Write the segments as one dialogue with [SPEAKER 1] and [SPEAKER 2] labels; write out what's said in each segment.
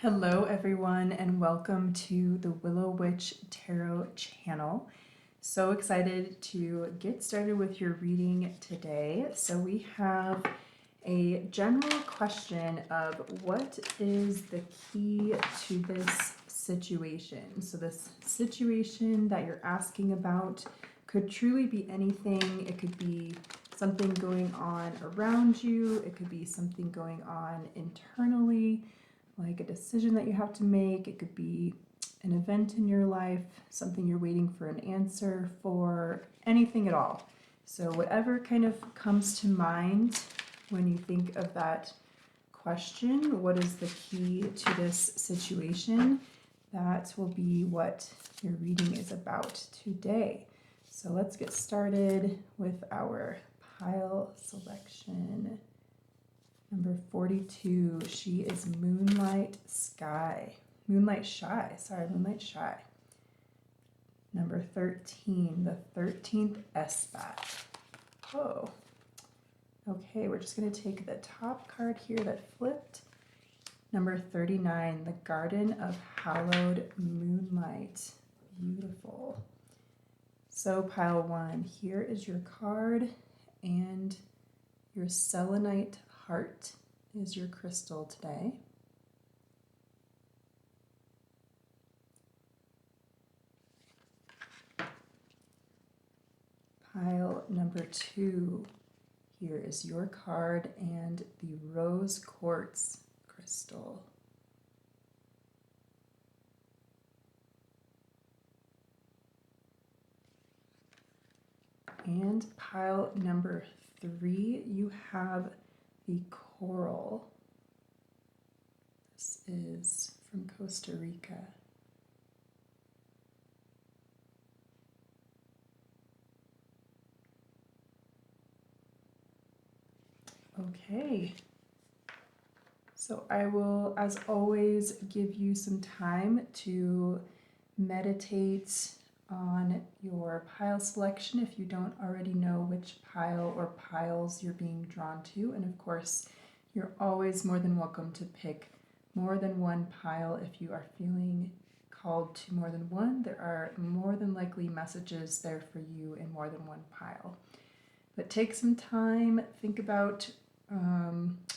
[SPEAKER 1] Hello everyone and welcome to the Willow Witch Tarot channel. So excited to get started with your reading today. So we have a general question of what is the key to this situation? So this situation that you're asking about could truly be anything. It could be something going on around you. It could be something going on internally, like a decision that you have to make. It could be an event in your life, something you're waiting for an answer for, anything at all. So whatever kind of comes to mind when you think of that question, what is the key to this situation? That will be what your reading is about today. So let's get started with our pile selection. Number 42, she is Moonlight-Shy. Moonlight-Shy. Number 13, the 13th Esbat. Oh, okay, we're just going to take the top card here that flipped. Number 39, the Garden of Hallowed Moonlight. Beautiful. So pile 1, here is your card, and your Selenite heart is your crystal today. Pile number 2, here is your card and the rose quartz crystal. And pile number 3, you have the coral. This is from Costa Rica. Okay, so I will, as always, give you some time to meditate on your pile selection if you don't already know which pile or piles you're being drawn to. And of course, you're always more than welcome to pick more than one pile if you are feeling called to more than one. There are more than likely messages there for you in more than one pile. But take some time, think about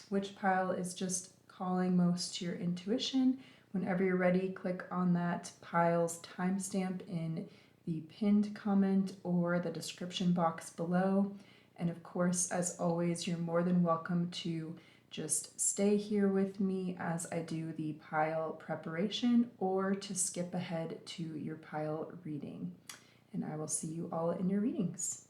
[SPEAKER 1] which pile is just calling most to your intuition. Whenever you're ready, click on that pile's timestamp in the pinned comment or the description box below. And of course, as always, you're more than welcome to just stay here with me as I do the pile preparation, or to skip ahead to your pile reading. And I will see you all in your readings.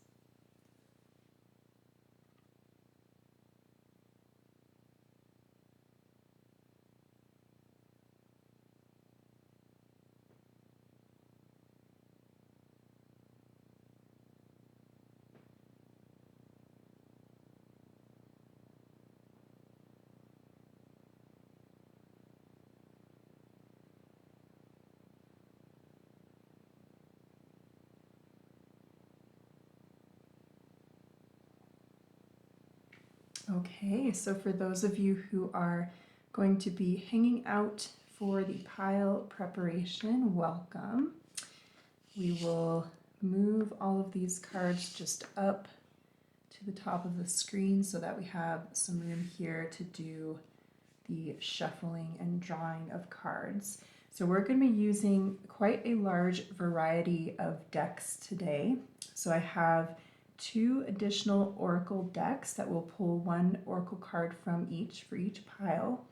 [SPEAKER 1] Okay, so for those of you who are going to be hanging out for the pile preparation, welcome. We will move all of these cards just up to the top of the screen so that we have some room here to do the shuffling and drawing of cards. So we're going to be using quite a large variety of decks today. So I have 2 additional oracle decks that will pull 1 oracle card from each for each pile.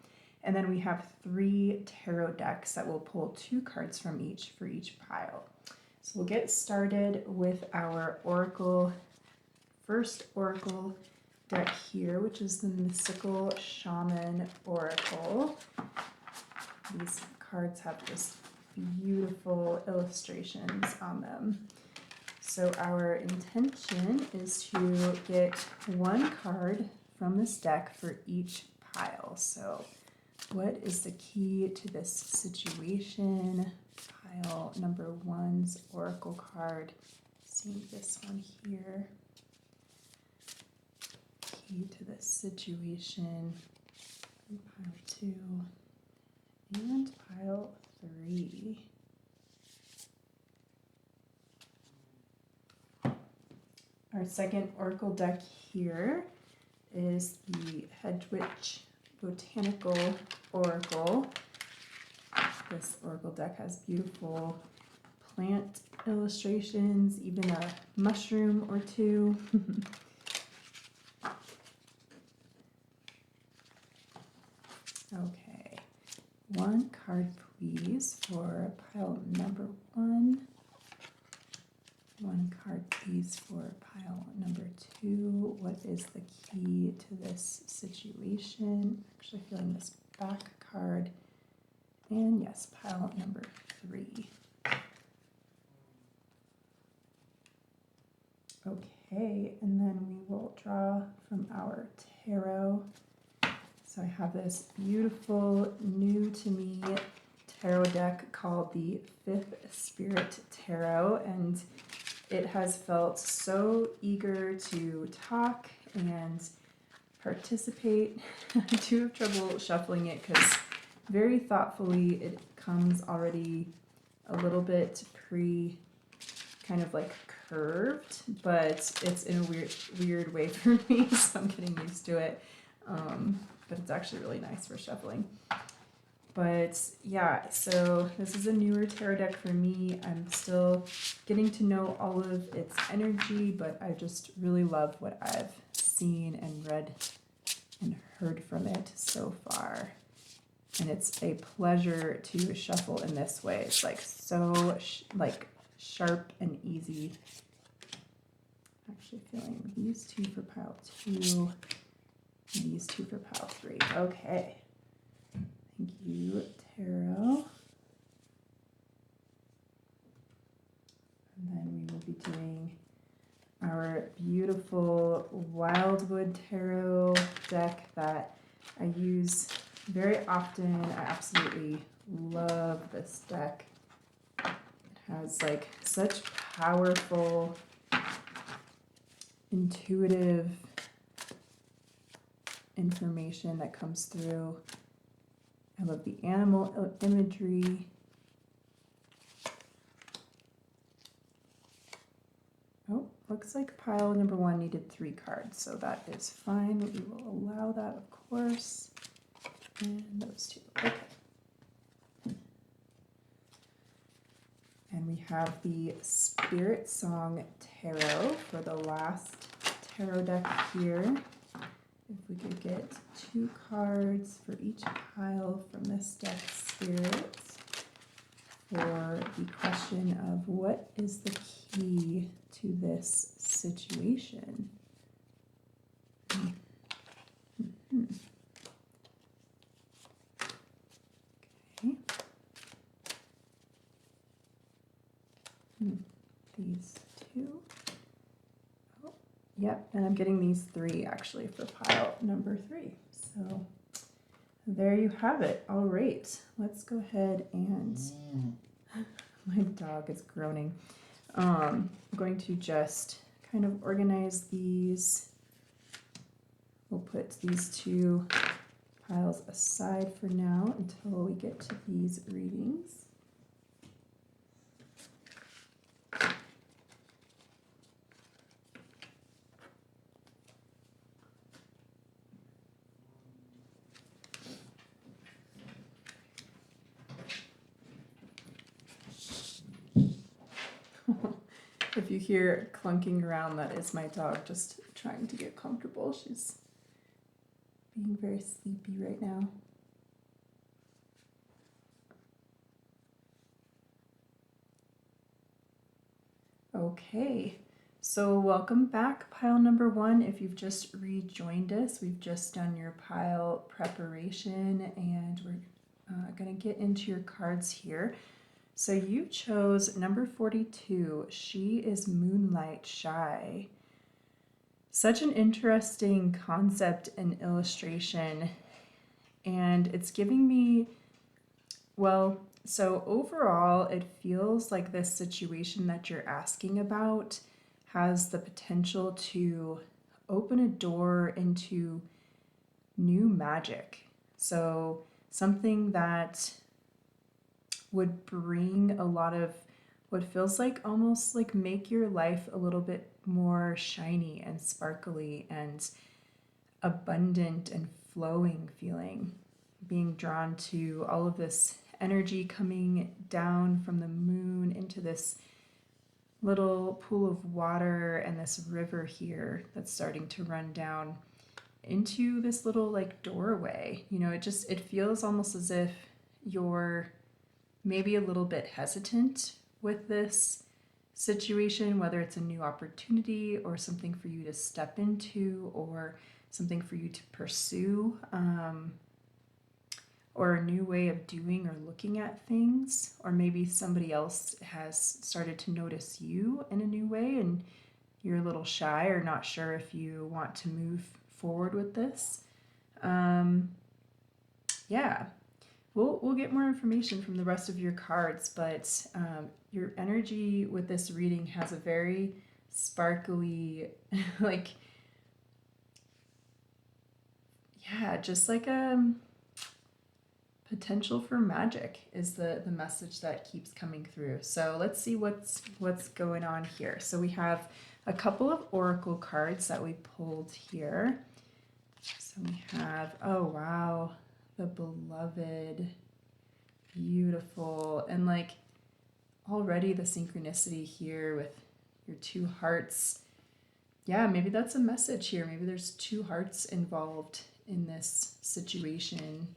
[SPEAKER 1] And then we have 3 tarot decks that will pull 2 cards from each for each pile. So we'll get started with our first oracle deck here, which is the Mystical Shaman Oracle. These cards have just beautiful illustrations on them. So our intention is to get 1 card from this deck for each pile. So what is the key to this situation? Pile number 1's oracle card. See this one here. Key to this situation. Pile 2. and pile 3. Our second oracle deck here is the Hedgewitch Botanical Oracle. This oracle deck has beautiful plant illustrations, even a mushroom or two. Okay, 1 card please for pile number 1. 1 card please for pile number 2. What is the key to this situation? Actually feeling this back card. And yes, pile number 3. Okay, and then we will draw from our tarot. So I have this beautiful, new to me tarot deck called the 5th Spirit Tarot, and it has felt so eager to talk and participate. I do have trouble shuffling it because very thoughtfully it comes already a little bit kind of like curved, but it's in a weird way for me, so I'm getting used to it. But it's actually really nice for shuffling. But yeah, so this is a newer tarot deck for me. I'm still getting to know all of its energy, but I just really love what I've seen and read and heard from it so far. And it's a pleasure to shuffle in this way. It's like so sharp and easy. Actually feeling these 2 for pile 2, and these 2 for pile 3. Okay. Thank you, tarot. And then we will be doing our beautiful Wildwood Tarot deck that I use very often. I absolutely love this deck. It has like such powerful, intuitive information that comes through. I love the animal imagery. Oh, looks like pile number 1 needed 3 cards, so that is fine. We will allow that, of course. And those 2. Okay. And we have the Spiritsong Tarot for the last tarot deck here. If we could get 2 cards for each pile from this deck, Spirits, for the question of what is the key to this situation. Mm-hmm. Okay. These 2. Oh, yep, and I'm getting these 3 actually for pile number 3. So there you have it. All right, let's go ahead and my dog is groaning. I'm going to just kind of organize these. We'll put these 2 piles aside for now until we get to these readings. If you hear clunking around, that is my dog just trying to get comfortable. She's being very sleepy right now. Okay, so welcome back, pile number 1. If you've just rejoined us, we've just done your pile preparation, and we're going to get into your cards here. So you chose number 42. She is Moonlight-Shy. Such an interesting concept and illustration, and it's giving me, well, so overall it feels like this situation that you're asking about has the potential to open a door into new magic. So something that would bring a lot of what feels like almost like make your life a little bit more shiny and sparkly and abundant and flowing feeling. Being drawn to all of this energy coming down from the moon into this little pool of water and this river here that's starting to run down into this little like doorway. You know, it feels almost as if you're maybe a little bit hesitant with this situation, whether it's a new opportunity or something for you to step into or something for you to pursue, or a new way of doing or looking at things, or maybe somebody else has started to notice you in a new way and you're a little shy or not sure if you want to move forward with this. Yeah, we'll get more information from the rest of your cards, but your energy with this reading has a very sparkly, like, yeah, just like a potential for magic is the message that keeps coming through. So let's see what's going on here. So we have a couple of oracle cards that we pulled here. So we have, oh wow, the Beloved, beautiful, and like already the synchronicity here with your two hearts. Yeah, maybe that's a message here. Maybe there's two hearts involved in this situation.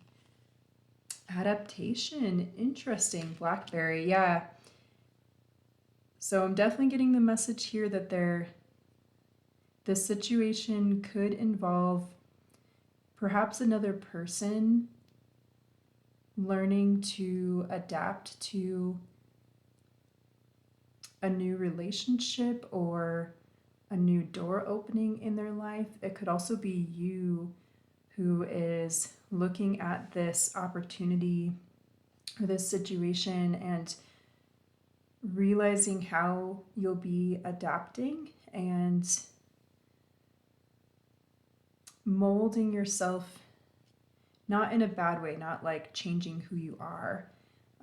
[SPEAKER 1] Adaptation, interesting. Blackberry, yeah. So I'm definitely getting the message here that this situation could involve perhaps another person learning to adapt to a new relationship or a new door opening in their life. It could also be you who is looking at this opportunity or this situation and realizing how you'll be adapting and molding yourself, not in a bad way, not like changing who you are.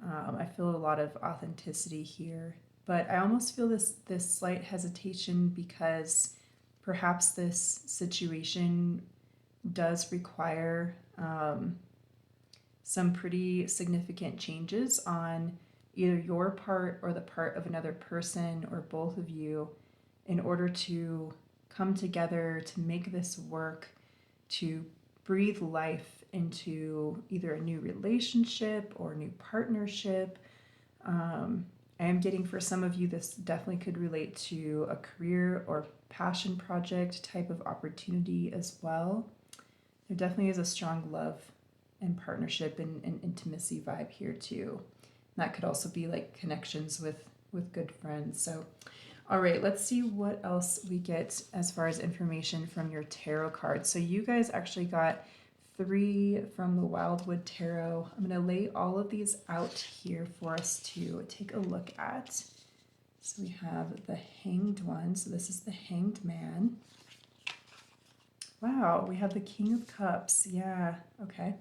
[SPEAKER 1] I feel a lot of authenticity here, but I almost feel this slight hesitation because perhaps this situation does require some pretty significant changes on either your part or the part of another person or both of you in order to come together to make this work, to breathe life into either a new relationship or a new partnership. I am getting for some of you, this definitely could relate to a career or passion project type of opportunity as well. There definitely is a strong love and partnership and intimacy vibe here too. And that could also be like connections with good friends. So, all right, let's see what else we get as far as information from your tarot cards. So you guys actually got 3 from the Wildwood Tarot. I'm going to lay all of these out here for us to take a look at. So we have the Hanged one. So this is the Hanged Man. Wow, we have the King of Cups. Yeah, okay.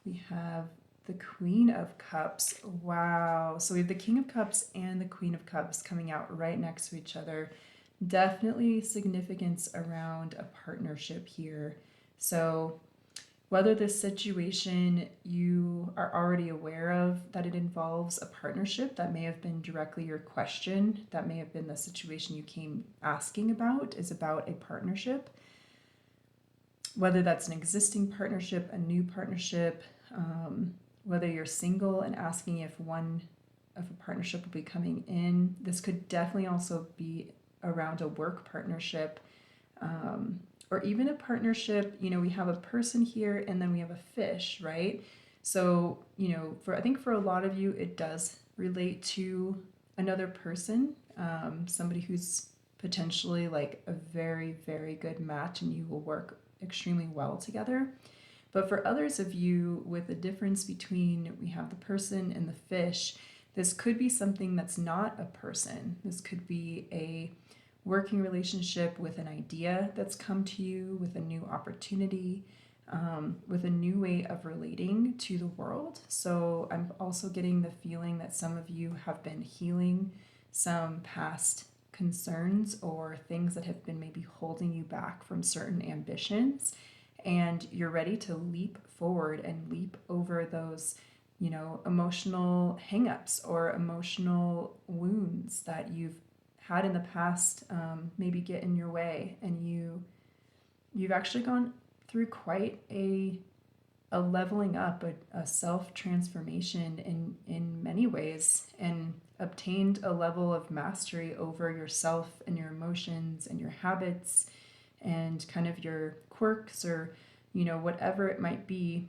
[SPEAKER 1] We have the Queen of Cups. Wow. So we have the King of Cups and the Queen of Cups coming out right next to each other. Definitely significance around a partnership here. So whether this situation you are already aware of that it involves a partnership, that may have been directly your question, that may have been the situation you came asking about, is about a partnership. Whether that's an existing partnership, a new partnership, whether you're single and asking if one of a partnership will be coming in. This could definitely also be around a work partnership, or even a partnership. You know, we have a person here and then we have a fish, right? So, you know, I think for a lot of you, it does relate to another person, somebody who's potentially like a very, very good match and you will work extremely well together. But for others of you, with the difference between we have the person and the fish, this could be something that's not a person. This could be a working relationship with an idea that's come to you, with a new opportunity. with a new way of relating to the world. So I'm also getting the feeling that some of you have been healing some past concerns or things that have been maybe holding you back from certain ambitions, and you're ready to leap forward and leap over those, you know, emotional hangups or emotional wounds that you've had in the past, maybe get in your way, and you've actually gone through quite a leveling up, a self-transformation in many ways, and obtained a level of mastery over yourself and your emotions and your habits and kind of your quirks, or, you know, whatever it might be,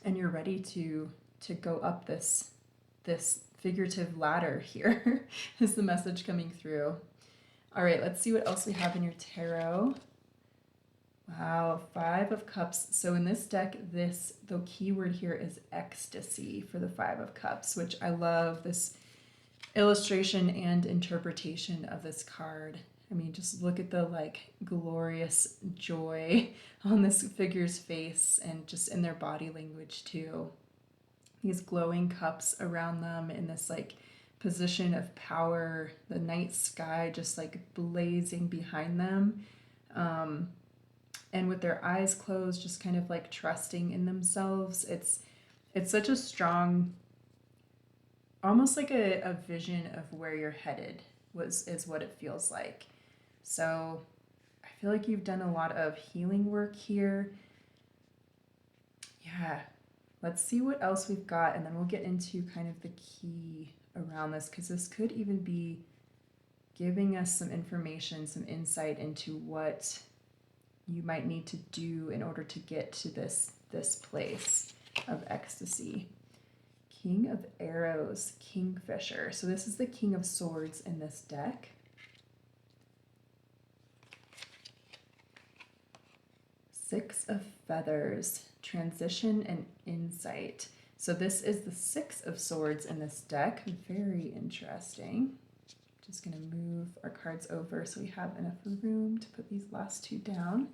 [SPEAKER 1] and you're ready to go up this figurative ladder here is the message coming through. All right, let's see what else we have in your tarot. Wow, 5 of Cups. So in this deck, the keyword here is ecstasy for the 5 of Cups, which I love this illustration and interpretation of this card. I mean, just look at the like glorious joy on this figure's face and just in their body language too. These glowing cups around them in this like position of power, the night sky just like blazing behind them. And with their eyes closed, just kind of like trusting in themselves. It's such a strong, almost like a vision of where you're headed is what it feels like. So I feel like you've done a lot of healing work here. Yeah, let's see what else we've got, and then we'll get into kind of the key around this, because this could even be giving us some information, some insight into what you might need to do in order to get to this place of ecstasy. King of Arrows, Kingfisher. So this is the King of Swords in this deck. Six of Feathers, Transition and Insight. So this is the 6 of Swords in this deck. Very interesting. Just going to move our cards over so we have enough room to put these last 2 down.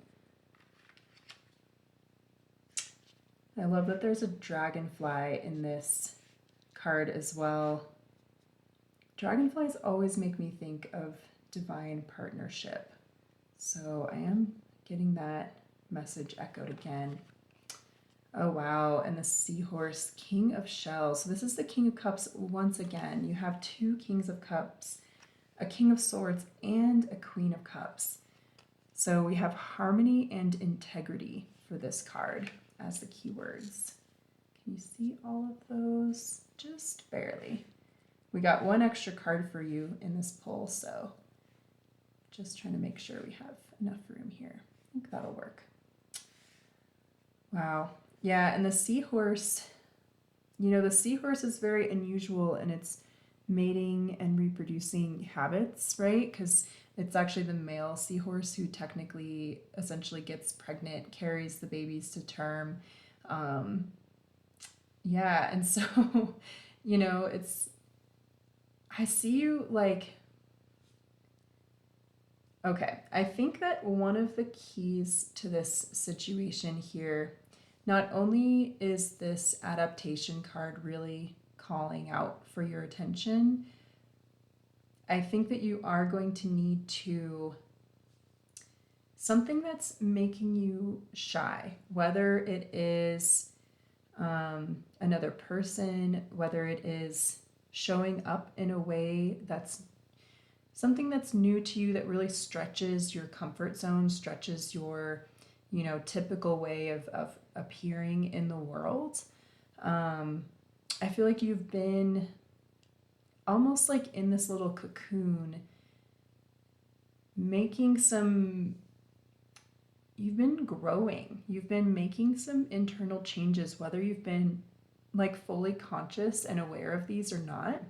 [SPEAKER 1] I love that there's a dragonfly in this card as well. Dragonflies always make me think of divine partnership. So I am getting that message echoed again. Oh wow, and the Seahorse, King of Shells. So this is the King of Cups once again. You have 2 Kings of Cups, a King of Swords, and a Queen of Cups. So we have harmony and integrity for this card as the keywords. Can you see all of those? Just barely. We got 1 extra card for you in this pull, so just trying to make sure we have enough room here. I think that'll work. Wow. Yeah, and the Seahorse, you know, the Seahorse is very unusual in its mating and reproducing habits, right? Because it's actually the male seahorse who technically essentially gets pregnant, carries the babies to term. Yeah, and so, you know, I see you like, okay, I think that one of the keys to this situation here, not only is this adaptation card really calling out for your attention, I think that you are going to need to, something that's making you shy, whether it is another person, whether it is showing up in a way that's something that's new to you that really stretches your comfort zone, stretches your, you know, typical way of appearing in the world. I feel like you've been almost like in this little cocoon, you've been growing, you've been making some internal changes, whether you've been like fully conscious and aware of these or not.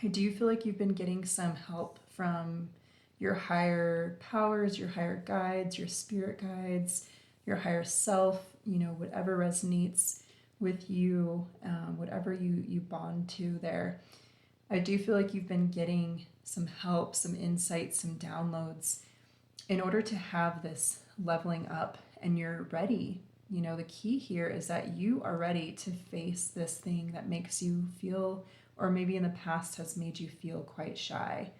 [SPEAKER 1] I do feel like you've been getting some help from your higher powers, your higher guides, your spirit guides, your higher self, you know, whatever resonates with you, whatever you bond to there. I do feel like you've been getting some help, some insights, some downloads in order to have this leveling up, and you're ready. You know, the key here is that you are ready to face this thing that makes you feel, or maybe in the past has made you feel quite shy.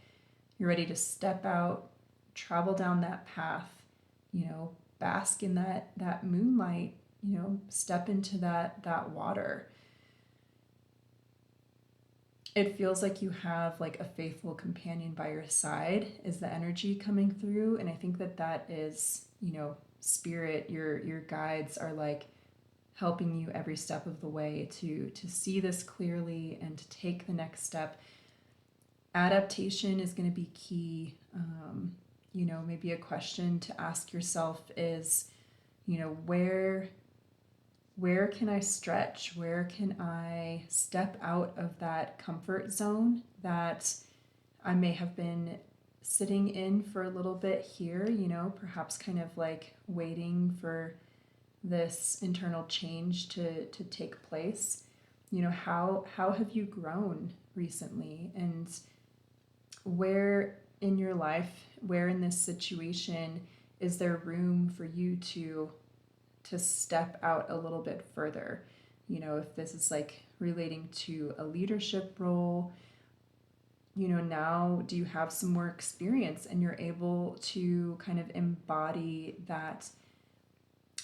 [SPEAKER 1] You're ready to step out, travel down that path, you know, bask in that moonlight, you know, step into that water. It feels like you have like a faithful companion by your side is the energy coming through. And I think that is, you know, spirit, your guides are like helping you every step of the way to see this clearly and to take the next step. Adaptation is going to be key. You know, maybe a question to ask yourself is, you know, where can I stretch? Where can I step out of that comfort zone that I may have been sitting in for a little bit here, you know, perhaps kind of like waiting for this internal change to take place. You know, how have you grown recently, and where in your life, where in this situation is there room for you to step out a little bit further? You know, if this is like relating to a leadership role, you know, now do you have some more experience and you're able to kind of embody that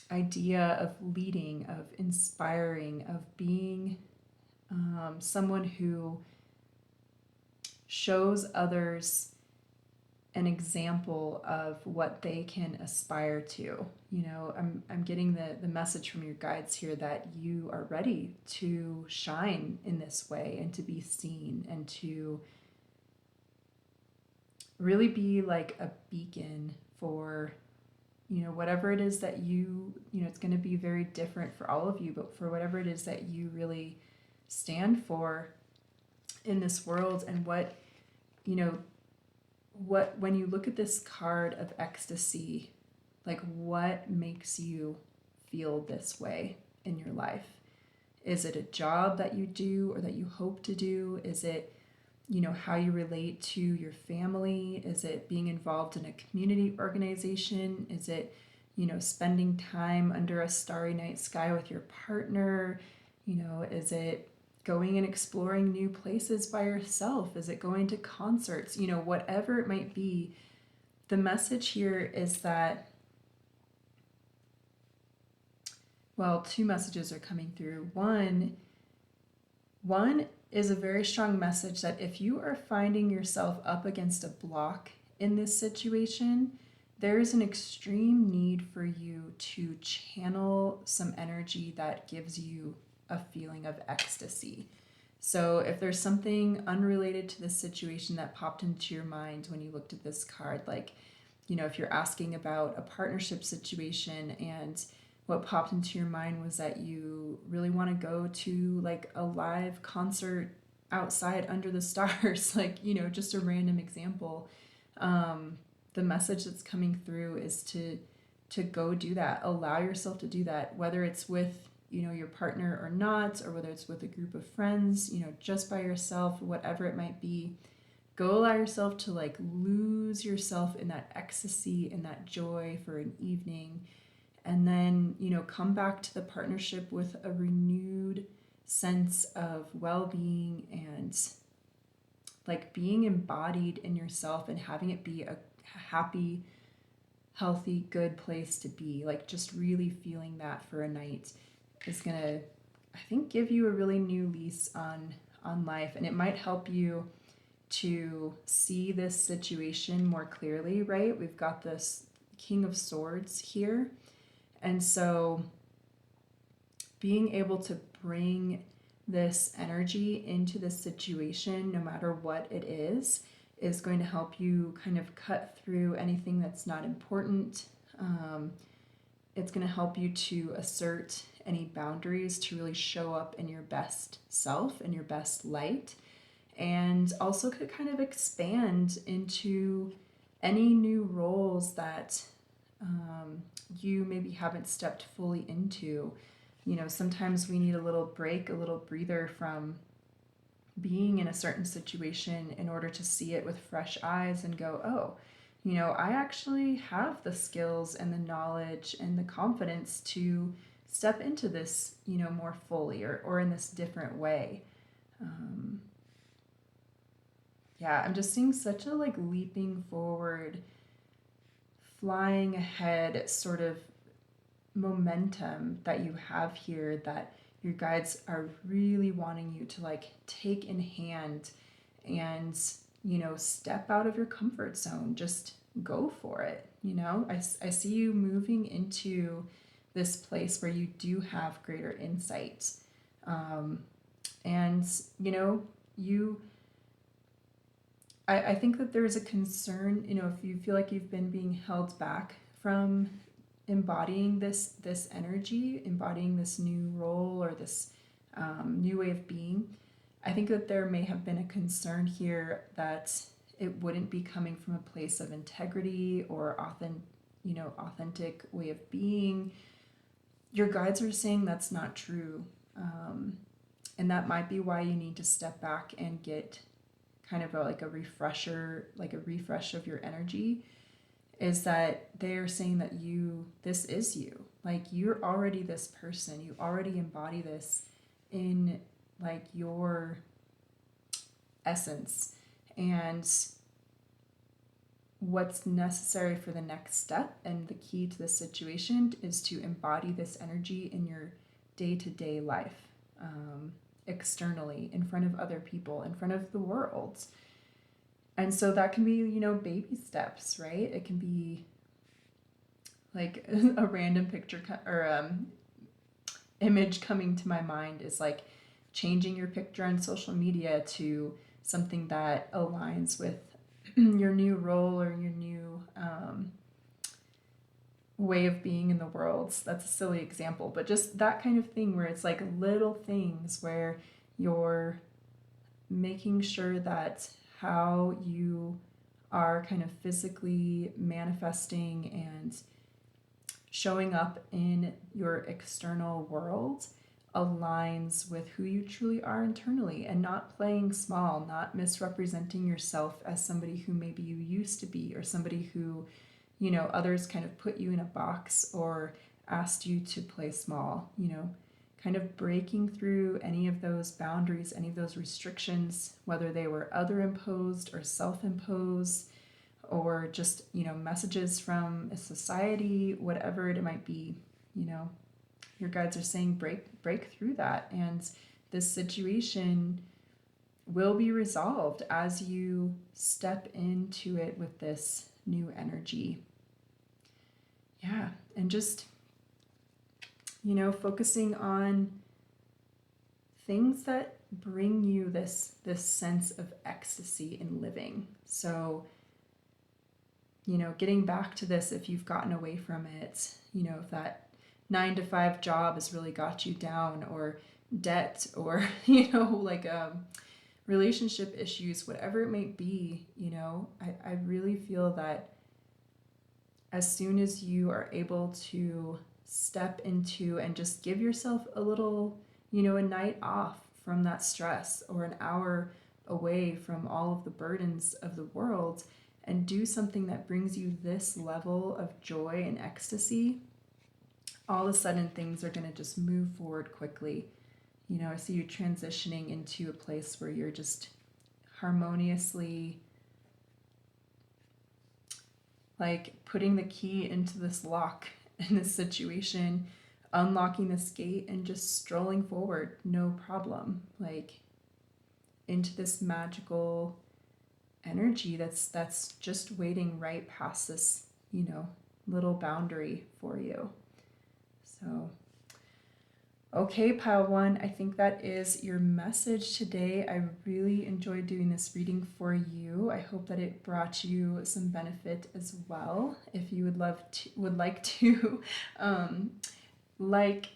[SPEAKER 1] idea of leading, of inspiring, of being someone who shows others an example of what they can aspire to. You know, I'm getting the message from your guides here that you are ready to shine in this way and to be seen and to really be like a beacon for, you know, whatever it is that you know, it's going to be very different for all of you, but for whatever it is that you really stand for in this world. And what, you know, what, when you look at this card of ecstasy, like what makes you feel this way in your life? Is it a job that you do or that you hope to do? Is it, you know, how you relate to your family? Is it being involved in a community organization? Is it, you know, spending time under a starry night sky with your partner? You know, is it going and exploring new places by yourself? Is it going to concerts? You know, whatever it might be, the message here is that, well, two messages are coming through. One is a very strong message that if you are finding yourself up against a block in this situation, there is an extreme need for you to channel some energy that gives you a feeling of ecstasy. So if there's something unrelated to this situation that popped into your mind when you looked at this card, like, you know, if you're asking about a partnership situation and what popped into your mind was that you really want to go to like a live concert outside under the stars, like, you know, just a random example. The message that's coming through is to go do that. Allow yourself to do that, whether it's with, you know, your partner or not, or whether it's with a group of friends, you know, just by yourself, whatever it might be. Go allow yourself to like lose yourself in that ecstasy and that joy for an evening. And then, you know, come back to the partnership with a renewed sense of well-being and like being embodied in yourself and having it be a happy, healthy, good place to be. Like just really feeling that for a night is gonna, I think, give you a really new lease on life. And it might help you to see this situation more clearly, right? We've got this King of Swords here. And so being able to bring this energy into this situation, no matter what it is going to help you kind of cut through anything that's not important. It's going to help you to assert any boundaries, to really show up in your best self, in your best light, and also could kind of expand into any new roles that you maybe haven't stepped fully into. You know, sometimes we need a little break, a little breather from being in a certain situation in order to see it with fresh eyes and go, oh, you know, I actually have the skills and the knowledge and the confidence to step into this, more fully or in this different way. Yeah, I'm just seeing such a like leaping forward, flying ahead sort of momentum that you have here, that your guides are really wanting you to like take in hand and, step out of your comfort zone. Just go for it. I see you moving into this place where you do have greater insight. And, you I think that there's a concern, if you feel like you've been being held back from embodying this energy, embodying this new role or this new way of being. I think that there may have been a concern here that it wouldn't be coming from a place of integrity or authentic way of being. Your guides are saying that's not true, and that might be why you need to step back and get kind of like a refresher, like a refresh of your energy. Is that they're saying that this is you. Like, you're already this person. You already embody this in like your essence. And what's necessary for the next step and the key to this situation is to embody this energy in your day-to-day life, externally, in front of other people, in front of the world. And so that can be, baby steps, right? It can be like a random picture or image coming to my mind is like changing your picture on social media to something that aligns with your new role or your new way of being in the world. That's a silly example, but just that kind of thing where it's like little things where you're making sure that how you are kind of physically manifesting and showing up in your external world aligns with who you truly are internally, and not playing small, not misrepresenting yourself as somebody who maybe you used to be, or somebody who, others kind of put you in a box or asked you to play small, kind of breaking through any of those boundaries, any of those restrictions, whether they were other imposed or self-imposed, or just, messages from a society, whatever it might be. Your guides are saying break through that, and this situation will be resolved as you step into it with this new energy. Yeah, and just focusing on things that bring you this sense of ecstasy in living. So, getting back to this, if you've gotten away from it, if that 9-to-5 job has really got you down, or debt, or, like relationship issues, whatever it might be, I really feel that as soon as you are able to step into and just give yourself a little, a night off from that stress, or an hour away from all of the burdens of the world, and do something that brings you this level of joy and ecstasy, all of a sudden things are going to just move forward quickly. I see you transitioning into a place where you're just harmoniously like putting the key into this lock in this situation, unlocking this gate, and just strolling forward, no problem, like into this magical energy that's just waiting right past this, little boundary for you. So, okay, Pile 1, I think that is your message today. I really enjoyed doing this reading for you. I hope that it brought you some benefit as well. If you would like to like,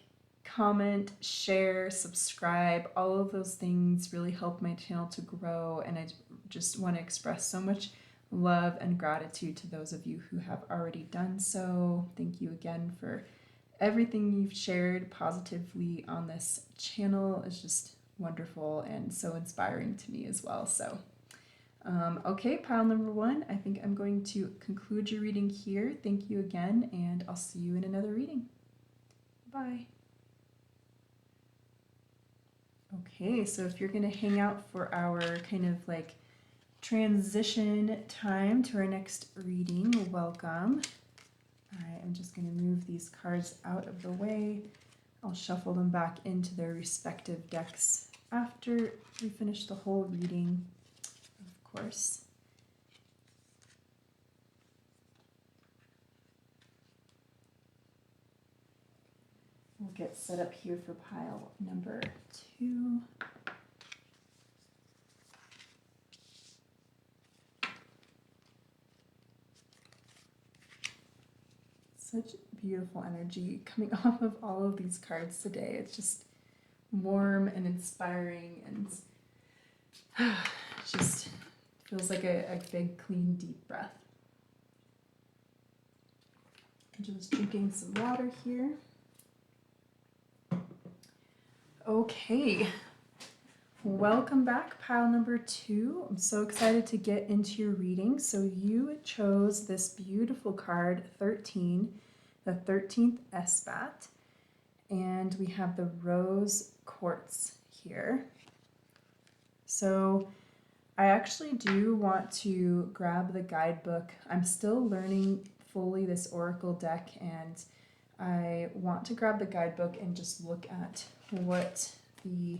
[SPEAKER 1] comment, share, subscribe, all of those things really help my channel to grow, and I just want to express so much love and gratitude to those of you who have already done so. Thank you again for everything you've shared positively on this channel. Is just wonderful and so inspiring to me as well. So, okay, pile number 1, I think I'm going to conclude your reading here. Thank you again, and I'll see you in another reading. Bye. Okay, so if you're going to hang out for our kind of like transition time to our next reading, welcome. I am just going to move these cards out of the way. I'll shuffle them back into their respective decks after we finish the whole reading, of course. We'll get set up here for pile number 2. Such beautiful energy coming off of all of these cards today. It's just warm and inspiring, and just feels like a big, clean, deep breath. I'm just drinking some water here. Okay, welcome back, pile number 2. I'm so excited to get into your reading. So you chose this beautiful card, 13, the 13th Esbat, and we have the rose quartz here. So I actually do want to grab the guidebook. I'm still learning fully this oracle deck, and I want to grab the guidebook and just look at what the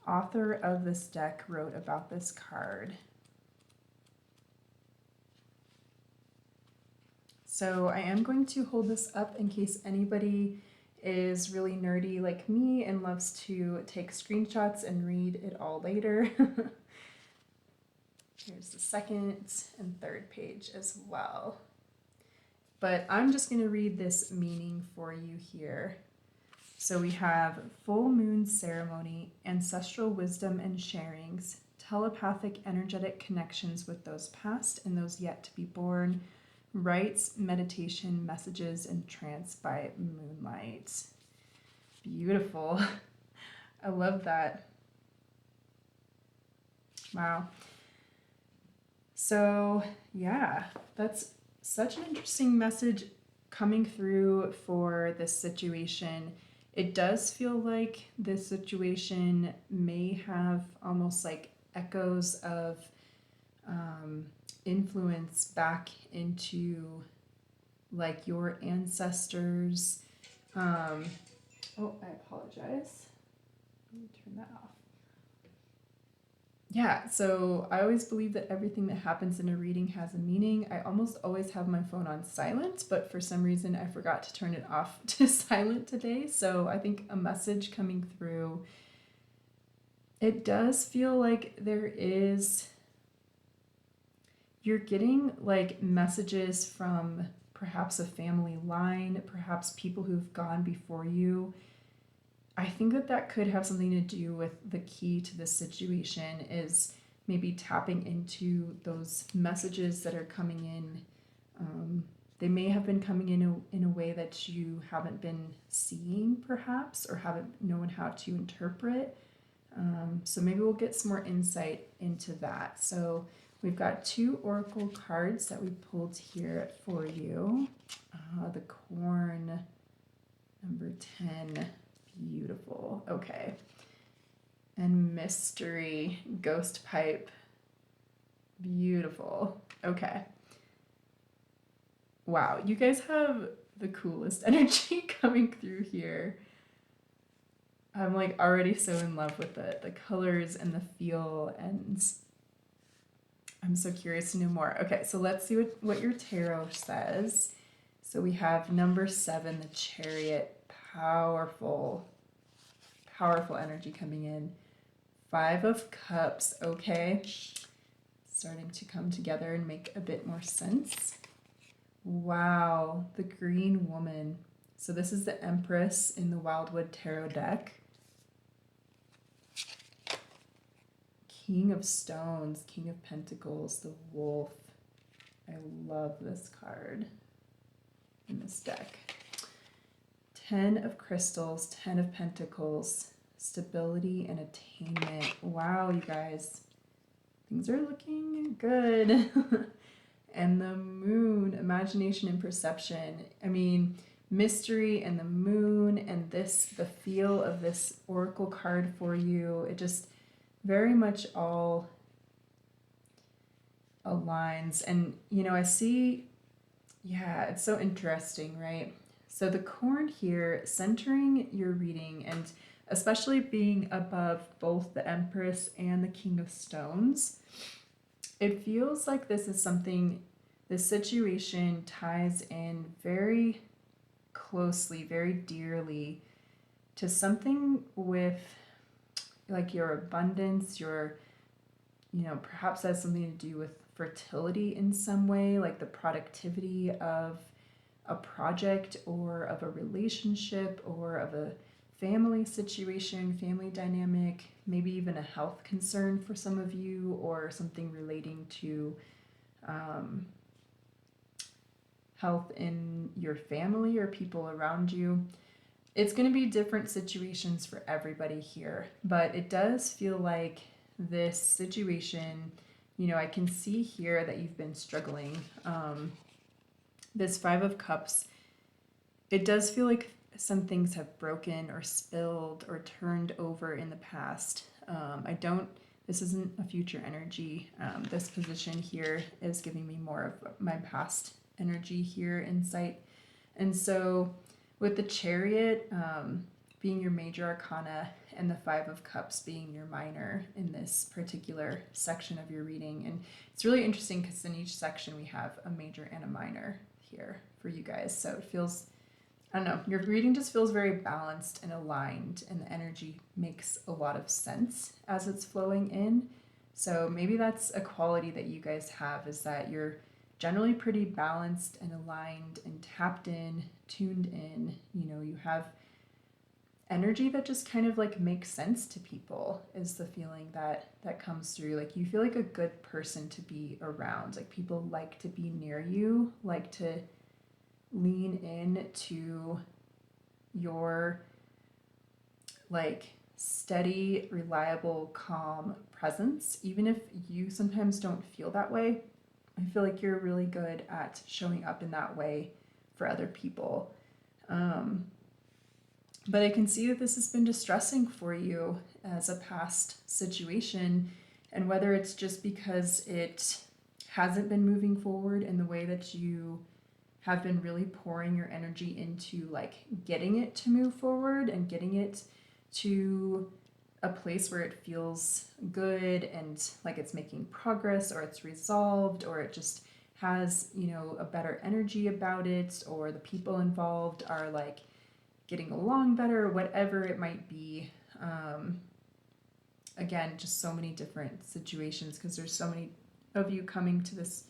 [SPEAKER 1] author of this deck wrote about this card. So I am going to hold this up in case anybody is really nerdy like me and loves to take screenshots and read it all later. Here's the second and third page as well. But I'm just going to read this meaning for you here. So we have full moon ceremony, ancestral wisdom and sharings, telepathic energetic connections with those past and those yet to be born, rites, meditation, messages, and trance by moonlight. Beautiful. I love that. Wow. So yeah, that's such an interesting message coming through for this situation. It does feel like this situation may have almost like echoes of influence back into like your ancestors. Oh, I apologize. Let me turn that off. Yeah, so I always believe that everything that happens in a reading has a meaning. I almost always have my phone on silent, but for some reason I forgot to turn it off to silent today. So I think a message coming through, it does feel like you're getting like messages from perhaps a family line, perhaps people who've gone before you. I think that could have something to do with the key to this situation is maybe tapping into those messages that are coming in. They may have been coming in a way that you haven't been seeing perhaps, or haven't known how to interpret. So maybe we'll get some more insight into that. So we've got 2 oracle cards that we pulled here for you. The corn, number 10. Beautiful. Okay. And mystery, ghost pipe. Beautiful. Okay. Wow, you guys have the coolest energy coming through here. I'm like already so in love with the colors and the feel, and I'm so curious to know more. Okay, so let's see what your tarot says. So we have number 7, the Chariot. Powerful energy coming in. 5 of Cups, okay. Starting to come together and make a bit more sense. Wow, the Green Woman. So this is the Empress in the Wildwood Tarot deck. King of Stones, King of Pentacles, the Wolf. I love this card in this deck. 10 of Crystals, 10 of Pentacles, stability and attainment. Wow, you guys, things are looking good. And the Moon, imagination and perception. I mean, mystery and the moon and the feel of this oracle card for you. It just very much all aligns. And, I see, yeah, it's so interesting, right? So the corn here, centering your reading and especially being above both the Empress and the King of Stones, it feels like this is something, this situation ties in very closely, very dearly to something with like your abundance, your, perhaps has something to do with fertility in some way, like the productivity of a project or of a relationship or of a family situation, family dynamic, maybe even a health concern for some of you, or something relating to health in your family or people around you. It's going to be different situations for everybody here, but it does feel like this situation, I can see here that you've been struggling. This Five of Cups, it does feel like some things have broken or spilled or turned over in the past. This isn't a future energy. This position here is giving me more of my past energy here, insight. And so with the Chariot being your major arcana and the Five of Cups being your minor in this particular section of your reading. And it's really interesting because in each section we have a major and a minor here for you guys. So it feels, I don't know, your reading just feels very balanced and aligned, and the energy makes a lot of sense as it's flowing in. So maybe that's a quality that you guys have, is that you're generally pretty balanced and aligned and tapped in, tuned in. You have energy that just kind of like makes sense to people, is the feeling that comes through. Like you feel like a good person to be around. Like people like to be near you, like to lean in to your like steady, reliable, calm presence. Even if you sometimes don't feel that way, I feel like you're really good at showing up in that way for other people. But I can see that this has been distressing for you as a past situation, and whether it's just because it hasn't been moving forward in the way that you have been really pouring your energy into, like getting it to move forward and getting it to a place where it feels good and like it's making progress, or it's resolved, or it just has, a better energy about it, or the people involved are like getting along better, whatever it might be. Again, just so many different situations because there's so many of you coming to this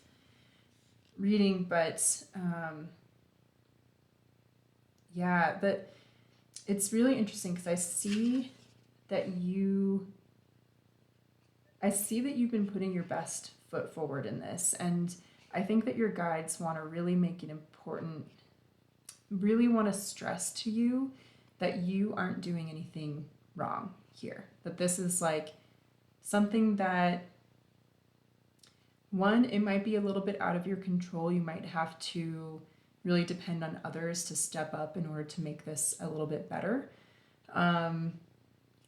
[SPEAKER 1] reading, but but it's really interesting because I see that you've been putting your best foot forward in this, and I think that your guides want to really make it important, really want to stress to you that you aren't doing anything wrong here, that this is like something that, one, it might be a little bit out of your control. You might have to really depend on others to step up in order to make this a little bit better,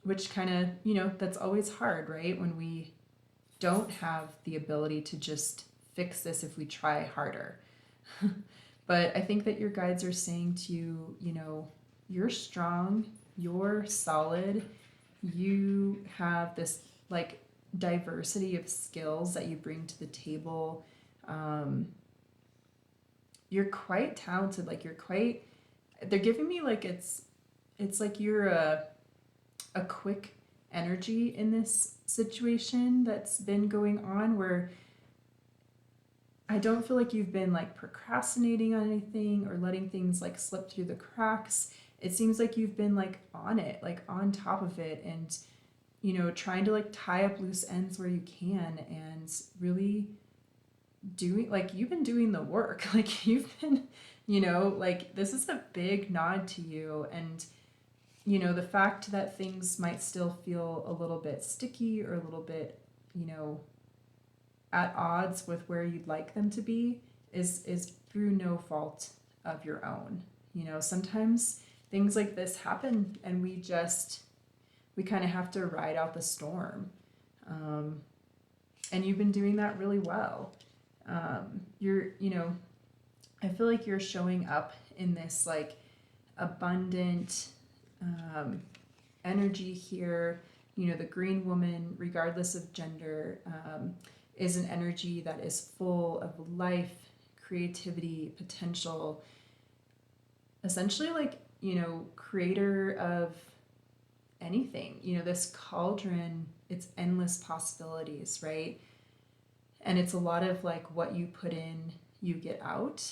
[SPEAKER 1] which kind of, that's always hard, right? When we don't have the ability to just fix this if we try harder. But I think that your guides are saying to you, you're strong, you're solid, you have this like diversity of skills that you bring to the table. You're quite talented, like they're giving me like it's like you're a quick energy in this situation that's been going on, where I don't feel like you've been like procrastinating on anything or letting things like slip through the cracks. It seems like you've been like on it, like on top of it, and trying to like tie up loose ends where you can, and really doing, like, you've been doing the work. Like you've been, like this is a big nod to you. And the fact that things might still feel a little bit sticky or a little bit, at odds with where you'd like them to be is through no fault of your own. You know, sometimes things like this happen and we kind of have to ride out the storm. And you've been doing that really well. You know, I feel like you're showing up in this like abundant energy here. You know, the green woman, regardless of gender, is an energy that is full of life, creativity, potential, essentially like, you know, creator of anything. You know, this cauldron, it's endless possibilities, right? And it's a lot of like what you put in, you get out.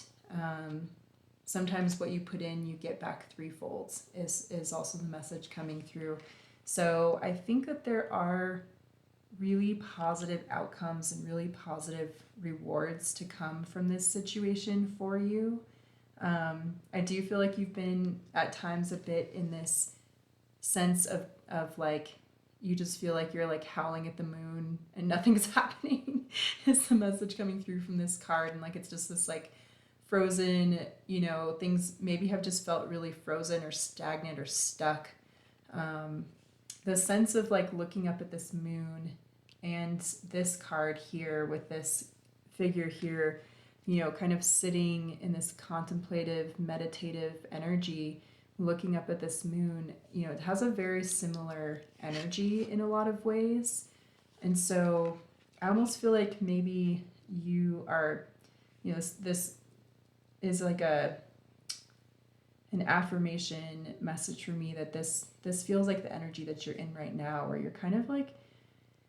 [SPEAKER 1] Sometimes what you put in, you get back threefold is also the message coming through. So I think that there are really positive outcomes and really positive rewards to come from this situation for you. I do feel like you've been at times a bit in this sense of like, you just feel like you're like howling at the moon and nothing's happening is the message coming through from this card. And like, it's just this like frozen, you know, things maybe have just felt really frozen or stagnant or stuck. The sense of like looking up at this moon and this card here with this figure here, you know, kind of sitting in this contemplative, meditative energy, looking up at this moon, you know, it has a very similar energy in a lot of ways. And so I almost feel like maybe you are, you know, this is like an affirmation message for me that this feels like the energy that you're in right now, where you're kind of like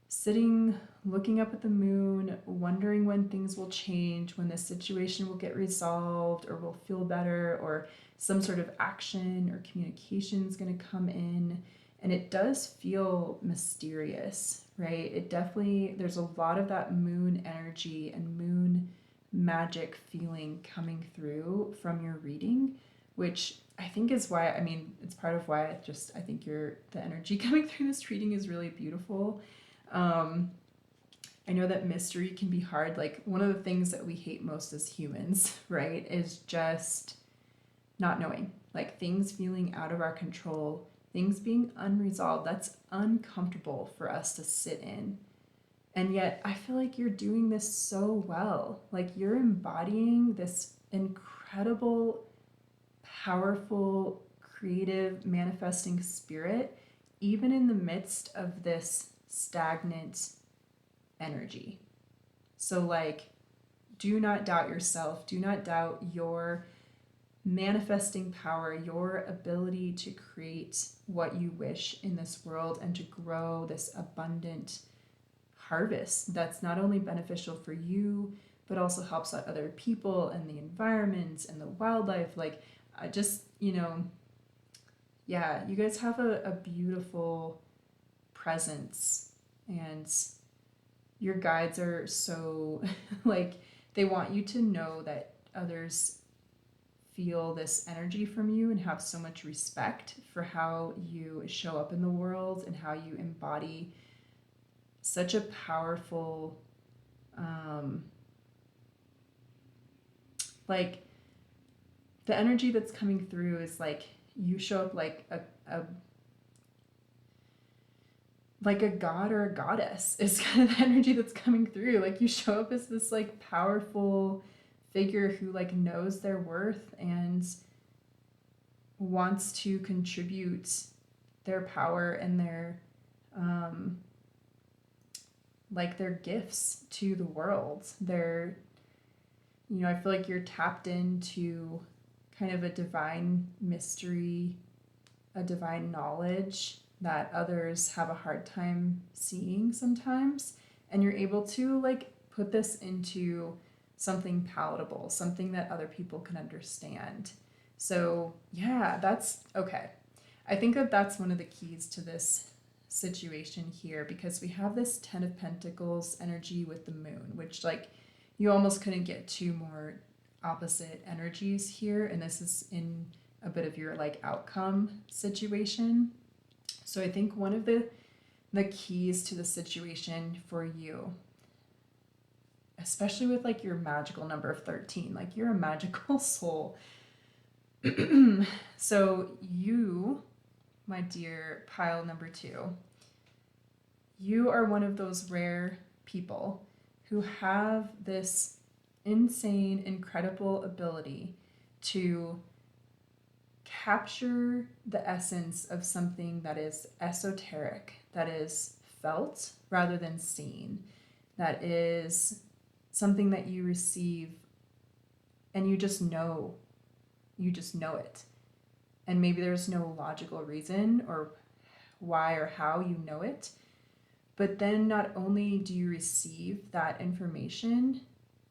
[SPEAKER 1] sitting, looking up at the moon, wondering when things will change, when this situation will get resolved or will feel better, or some sort of action or communication is going to come in. And it does feel mysterious, right? It definitely, there's a lot of that moon energy and moon magic feeling coming through from your reading, which I think is why, I mean, it's part of why I think the energy coming through this reading is really beautiful. I know that mystery can be hard. Like, one of the things that we hate most as humans, right, is just not knowing, like things feeling out of our control, things being unresolved. That's uncomfortable for us to sit in. And yet I feel like you're doing this so well. Like, you're embodying this incredible, powerful, creative, manifesting spirit, even in the midst of this stagnant energy. So like, do not doubt yourself. Do not doubt your manifesting power, your ability to create what you wish in this world and to grow this abundant harvest that's not only beneficial for you, but also helps out other people and the environment and the wildlife. Like, just, you know, yeah, you guys have a beautiful presence, and your guides are so like, they want you to know that others feel this energy from you and have so much respect for how you show up in the world and how you embody such a powerful, like, the energy that's coming through is like, you show up like a god or a goddess is kind of the energy that's coming through. Like, you show up as this like powerful figure who like knows their worth and wants to contribute their power and their like their gifts to the world. They're, you know, I feel like you're tapped into kind of a divine mystery, a divine knowledge that others have a hard time seeing sometimes, and you're able to like put this into something palatable, something that other people can understand. So yeah, that's okay. I think that that's one of the keys to this situation here, because we have this 10 of Pentacles energy with the moon, which like, you almost couldn't get two more opposite energies here, and this is in a bit of your like outcome situation. So I think one of the keys to the situation for you, especially with like your magical number of 13, like, you're a magical soul. So you, my dear pile number 2, you are one of those rare people who have this insane, incredible ability to capture the essence of something that is esoteric, that is felt rather than seen, that is something that you receive and you just know it. And maybe there's no logical reason or why or how you know it. But then not only do you receive that information,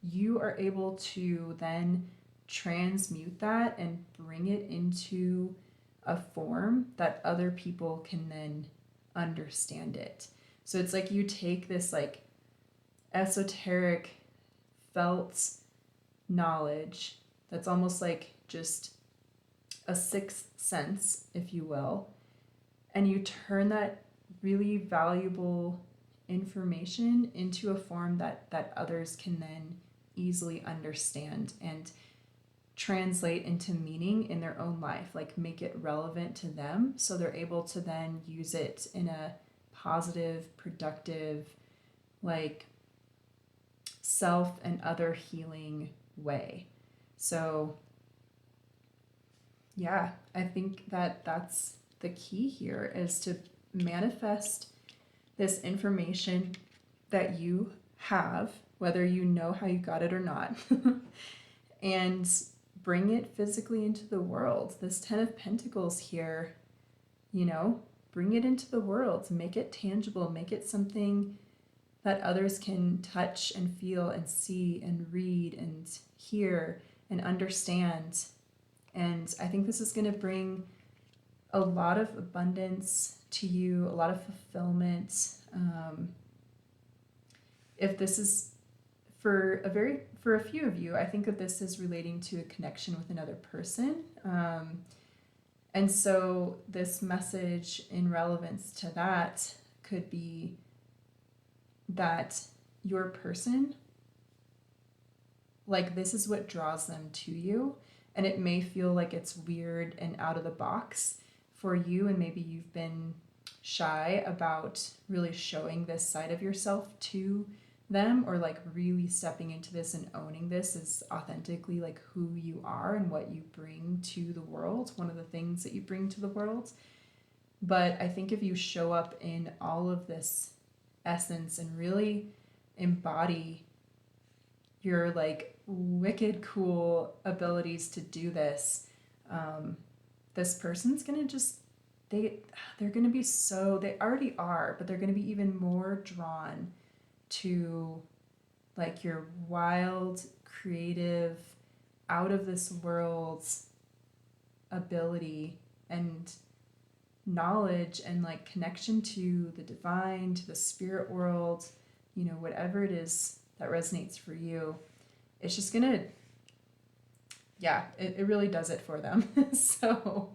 [SPEAKER 1] you are able to then transmute that and bring it into a form that other people can then understand it. So it's like you take this like esoteric felt knowledge that's almost like just a sixth sense, if you will, and you turn that really valuable information into a form that others can then easily understand and translate into meaning in their own life, like make it relevant to them so they're able to then use it in a positive, productive, like self and other healing way. So yeah, I think that that's the key here, is to manifest this information that you have, whether you know how you got it or not, and bring it physically into the world. This 10 of Pentacles here, bring it into the world, make it tangible, make it something that others can touch and feel and see and read and hear and understand. And I think this is going to bring a lot of abundance to you, a lot of fulfillment. If this is for a few of you, I think that this is relating to a connection with another person. And so this message in relevance to that could be that your person, like, this is what draws them to you. And it may feel like it's weird and out of the box for you, and maybe you've been shy about really showing this side of yourself to them, or like really stepping into this and owning this as authentically like who you are and what you bring to the world, one of the things that you bring to the world. But I think if you show up in all of this essence and really embody your like wicked cool abilities to do this, this person's gonna just, they're gonna be so, they already are, but they're gonna be even more drawn to like your wild, creative, out of this world ability and knowledge and like connection to the divine, to the spirit world, whatever it is that resonates for you. It's just gonna, it really does it for them. So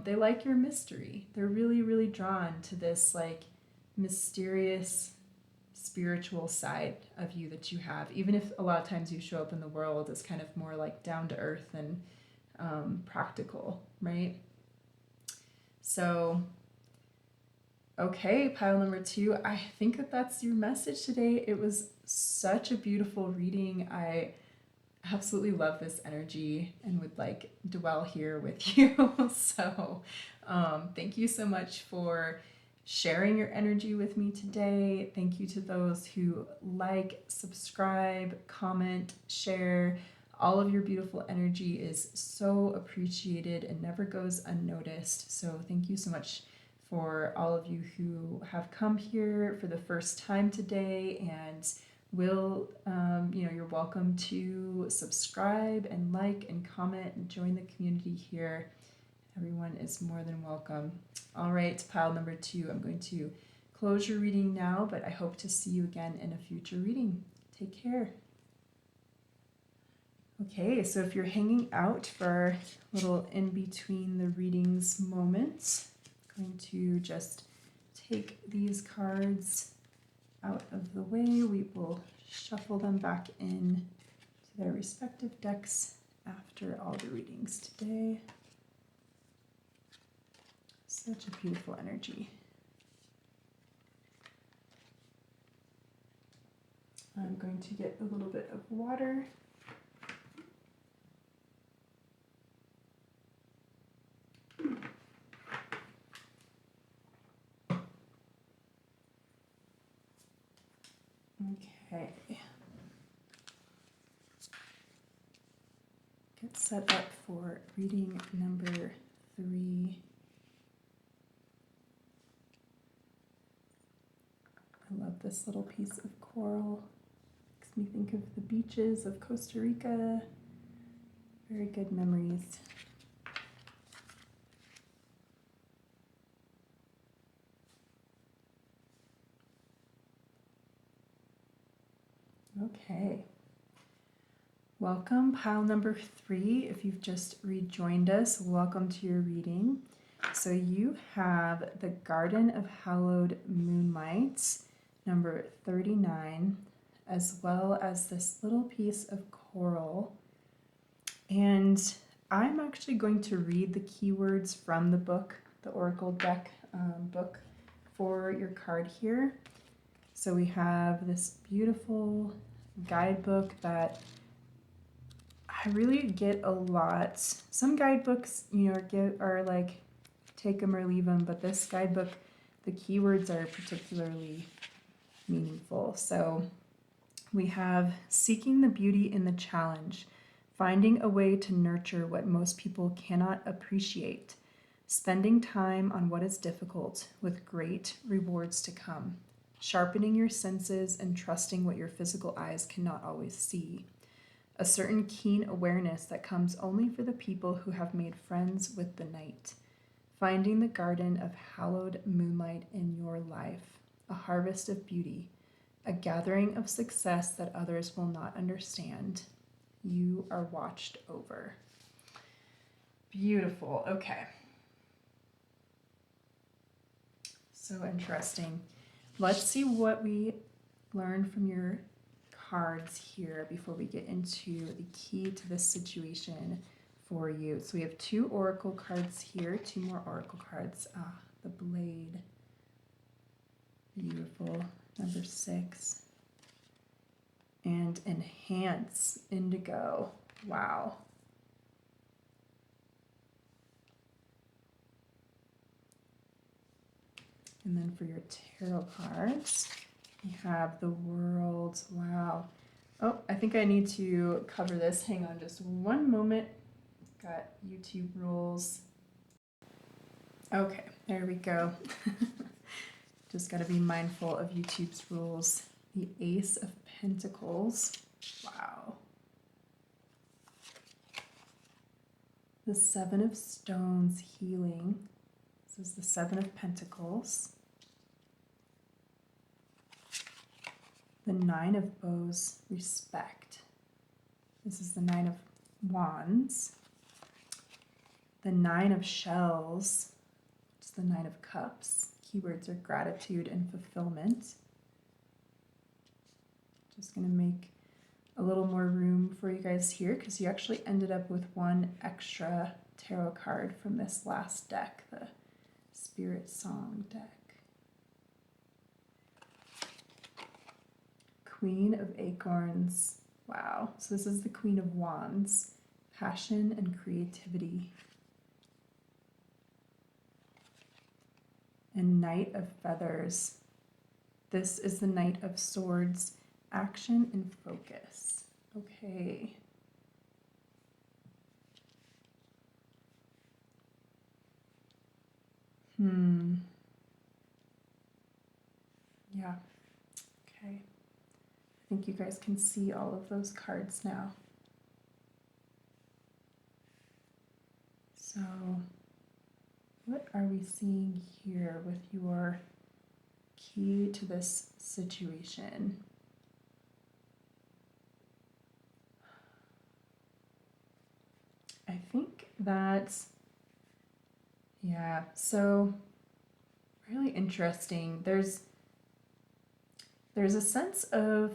[SPEAKER 1] they like your mystery. They're really, really drawn to this like mysterious spiritual side of you that you have, even if a lot of times you show up in the world as kind of more like down to earth and practical, right? So, okay, pile number 2, I think that that's your message today. It was such a beautiful reading. I absolutely love this energy and would like dwell here with you. So thank you so much for sharing your energy with me today. Thank you to those who like, subscribe, comment, share. All of your beautiful energy is so appreciated and never goes unnoticed. So thank you so much for all of you who have come here for the first time today, and will, you're welcome to subscribe and like and comment and join the community here. Everyone is more than welcome. All right, pile number 2, I'm going to close your reading now, but I hope to see you again in a future reading. Take care. Okay, so if you're hanging out for our little in between the readings moment, I'm going to just take these cards out of the way. We will shuffle them back in to their respective decks after all the readings today. Such a beautiful energy. I'm going to get a little bit of water. Okay. Get set up for reading number 3. I love this little piece of coral. Makes me think of the beaches of Costa Rica. Very good memories. Okay. Welcome, pile number 3. If you've just rejoined us, welcome to your reading. So you have the Garden of Hallowed Moonlight, number 39, as well as this little piece of coral. And I'm actually going to read the keywords from the book, the Oracle deck book for your card here. So we have this beautiful guidebook that I really get a lot. Some guidebooks, are like take them or leave them, but this guidebook, the keywords are particularly meaningful. So we have seeking the beauty in the challenge, finding a way to nurture what most people cannot appreciate, spending time on what is difficult with great rewards to come, sharpening your senses and trusting what your physical eyes cannot always see. A certain keen awareness that comes only for the people who have made friends with the night. Finding the garden of hallowed moonlight in your life. A harvest of beauty. A gathering of success that others will not understand. You are watched over. Beautiful. Okay. So interesting. Let's see what we learned from your cards here before we get into the key to this situation for you. So we have 2 oracle cards here, 2 more oracle cards. The blade, beautiful, number 6, and enhance, indigo. Wow. And then for your tarot cards, we have the world. Wow. Oh, I think I need to cover this. Hang on just one moment. Got YouTube rules. Okay, there we go. Just got to be mindful of YouTube's rules. The Ace of Pentacles. Wow. The 7 of Stones, healing. This is the 7 of Pentacles. The 9 of Bows, respect. This is the 9 of Wands. The 9 of Shells, it's the 9 of Cups. Keywords are gratitude and fulfillment. Just going to make a little more room for you guys here because you actually ended up with 1 extra tarot card from this last deck, the Spiritsong deck. Queen of Acorns. Wow. So this is the Queen of Wands. Passion and creativity. And Knight of Feathers. This is the Knight of Swords. Action and focus. Okay. Yeah. Okay. I think you guys can see all of those cards now. So, what are we seeing here with your key to this situation? I think that's, yeah, so really interesting. There's a sense of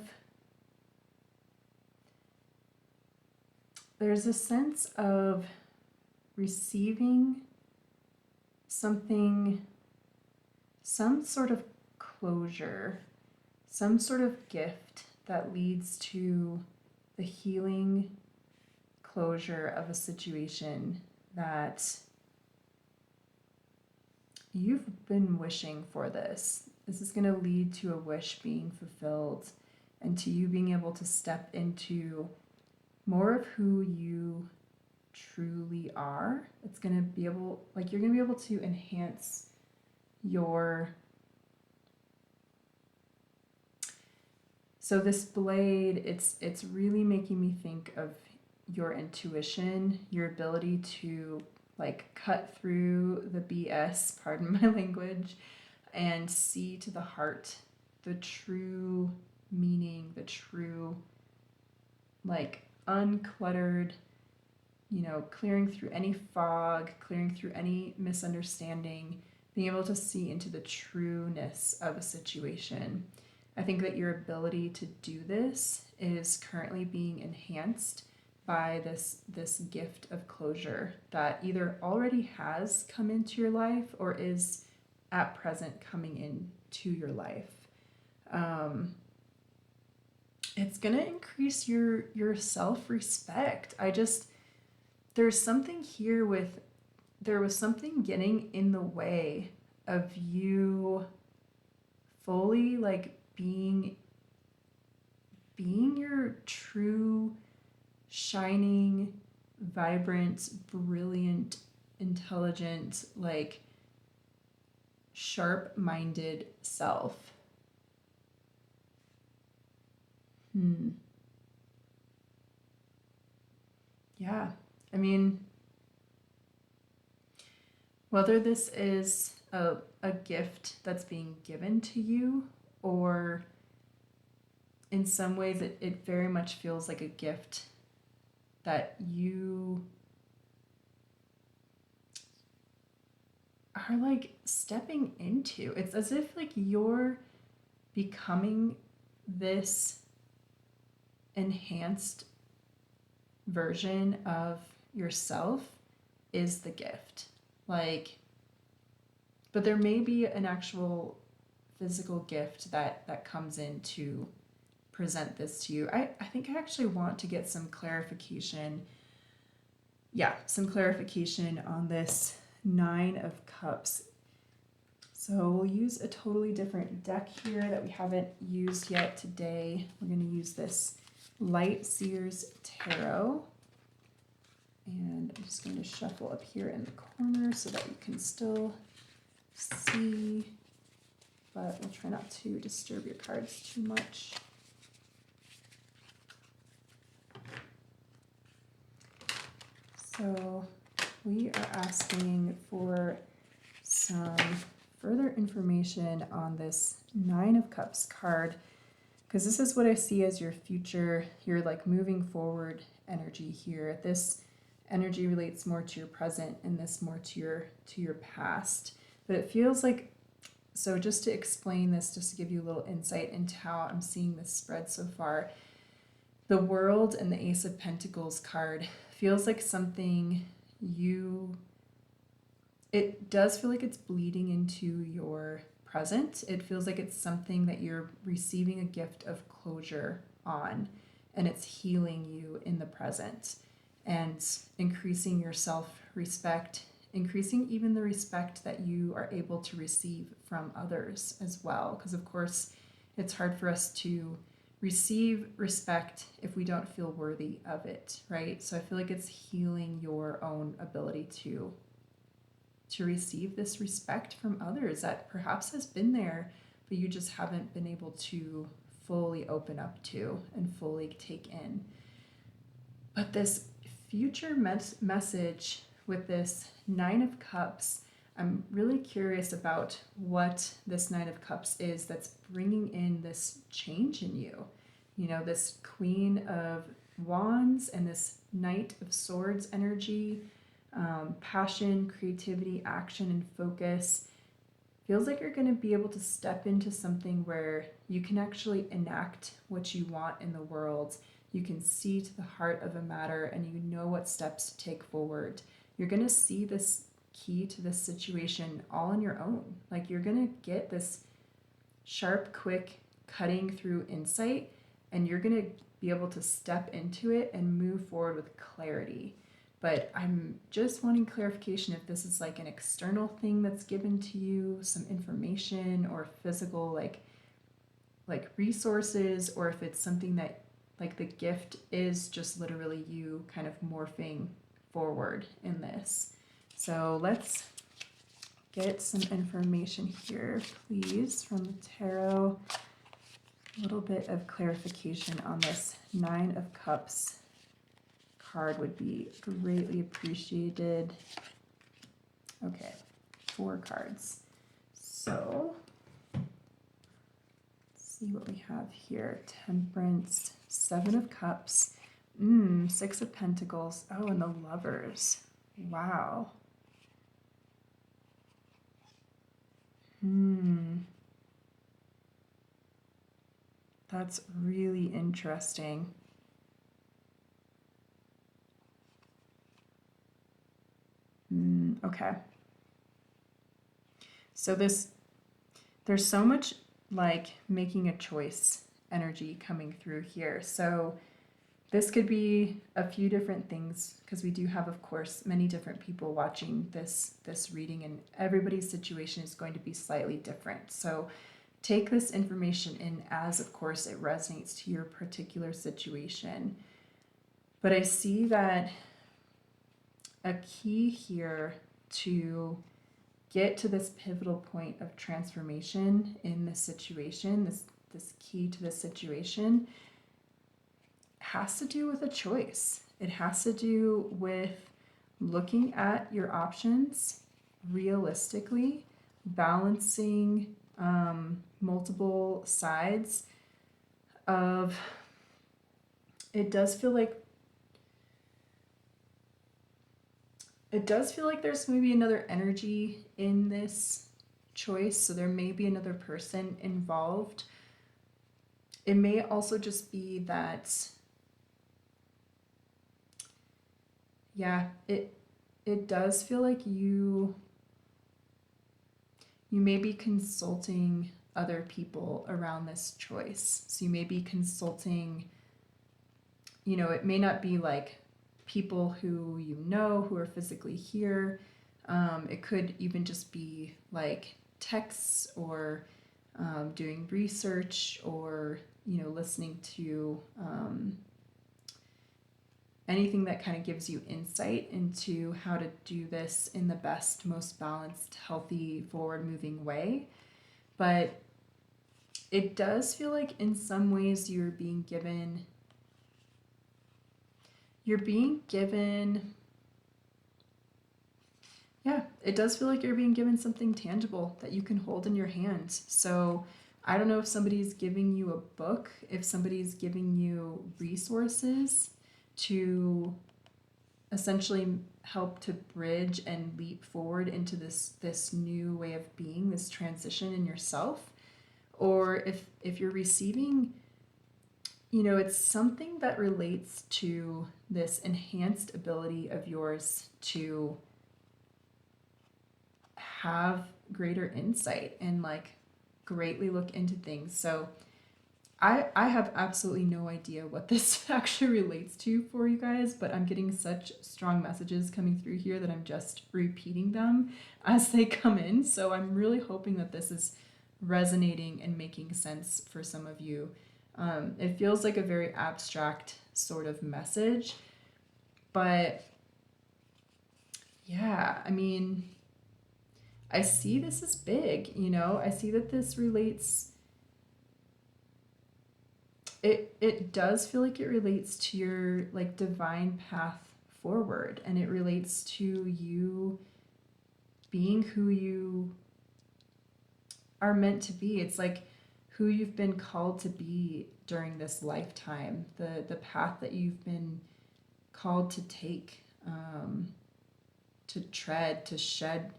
[SPEAKER 1] there's a sense of receiving something, some sort of closure, some sort of gift that leads to the healing closure of a situation that you've been wishing for this. This is going to lead to a wish being fulfilled and to you being able to step into more of who you truly are. It's going to be able, like, you're going to be able to enhance your. So this blade, it's really making me think of your intuition, your ability to like cut through the BS, pardon my language, and see to the heart, the true meaning, the true like uncluttered, clearing through any fog, clearing through any misunderstanding, being able to see into the trueness of a situation. I think that your ability to do this is currently being enhanced by this gift of closure that either already has come into your life or is at present coming into your life. It's gonna increase your self-respect. There's something here with, there was something getting in the way of you fully like being your true, shining, vibrant, brilliant, intelligent, like sharp-minded self. Yeah, I mean, whether this is a gift that's being given to you, or in some ways it very much feels like a gift that you are like stepping into. It's as if like you're becoming this enhanced version of yourself is the gift. Like, but there may be an actual physical gift that comes in to present this to you. I think I actually want to get some clarification. Yeah, some clarification on this Nine of Cups. So we'll use a totally different deck here that we haven't used yet today. We're going to use this Light Seer's Tarot. And I'm just going to shuffle up here in the corner so that you can still see, but we'll try not to disturb your cards too much. So we are asking for some further information on this Nine of Cups card, because this is what I see as your future, your like moving forward energy here. This energy relates more to your present and this more to your past. But it feels like, so just to explain this, just to give you a little insight into how I'm seeing this spread so far, the World and the Ace of Pentacles card feels like something it does feel like it's bleeding into your present. It feels like it's something that you're receiving a gift of closure on, and it's healing you in the present and increasing your self-respect, increasing even the respect that you are able to receive from others as well. Because of course, it's hard for us to receive respect if we don't feel worthy of it, right? So I feel like it's healing your own ability to receive this respect from others that perhaps has been there, but you just haven't been able to fully open up to and fully take in. But this future message with this Nine of Cups, I'm really curious about what this Nine of Cups is that's bringing in this change in you. You know, this Queen of Wands and this Knight of Swords energy, passion, creativity, action, and focus. Feels like you're going to be able to step into something where you can actually enact what you want in the world. You can see to the heart of a matter, and you know what steps to take forward. You're going to see this key to this situation all on your own. Like, you're going to get this sharp, quick, cutting through insight, and you're going to be able to step into it and move forward with clarity. But I'm just wanting clarification if this is like an external thing that's given to you, some information or physical like resources, or if it's something that like the gift is just literally you kind of morphing forward in this. So let's get some information here, please, from the tarot. A little bit of clarification on this Nine of Cups card would be greatly appreciated. Okay, 4 cards. So see what we have here. Temperance, 7 of Cups, 6 of Pentacles. Oh, and the Lovers. Wow. That's really interesting. Okay. So there's so much like making a choice energy coming through here. So this could be a few different things, because we do have, of course, many different people watching this reading, and everybody's situation is going to be slightly different. So take this information in as, of course, it resonates to your particular situation. But I see that a key here to get to this pivotal point of transformation in this situation, this key to this situation, has to do with a choice. It has to do with looking at your options realistically, balancing multiple sides of, it does feel like there's maybe another energy in this choice. So there may be another person involved. It may also just be that, yeah, it does feel like you may be consulting other people around this choice. So you may be consulting, it may not be like people who who are physically here. It could even just be like texts, or doing research, or listening to anything that kind of gives you insight into how to do this in the best, most balanced, healthy, forward-moving way. But it does feel like in some ways you're being given, yeah, it does feel like you're being given something tangible that you can hold in your hands. So I don't know if somebody's giving you a book, if somebody's giving you resources to essentially help to bridge and leap forward into this new way of being, this transition in yourself. Or if you're receiving, it's something that relates to this enhanced ability of yours to have greater insight and like greatly look into things. So I have absolutely no idea what this actually relates to for you guys, but I'm getting such strong messages coming through here that I'm just repeating them as they come in. So I'm really hoping that this is resonating and making sense for some of you. It feels like a very abstract sort of message, but yeah, I mean, I see this as big, I see that this relates, it does feel like it relates to your like divine path forward, and it relates to you being who you are meant to be. It's like who you've been called to be during this lifetime, the path that you've been called to take, to tread, to shed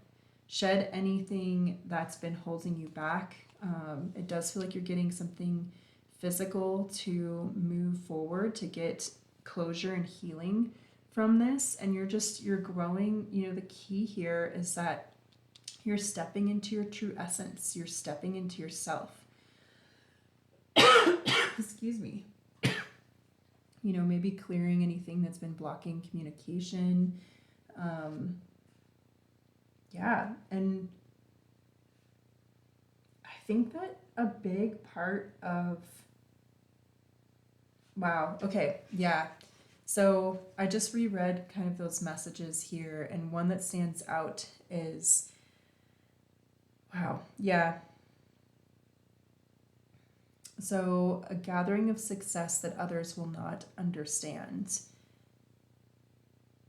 [SPEAKER 1] anything that's been holding you back. It does feel like you're getting something physical to move forward, to get closure and healing from this. And you're growing. You know, the key here is that you're stepping into your true essence. You're stepping into yourself. Excuse me. You know, maybe clearing anything that's been blocking communication. Yeah, and I think that a big part of, wow, okay, yeah. So I just reread kind of those messages here, and one that stands out is, wow, yeah. So a gathering of success that others will not understand.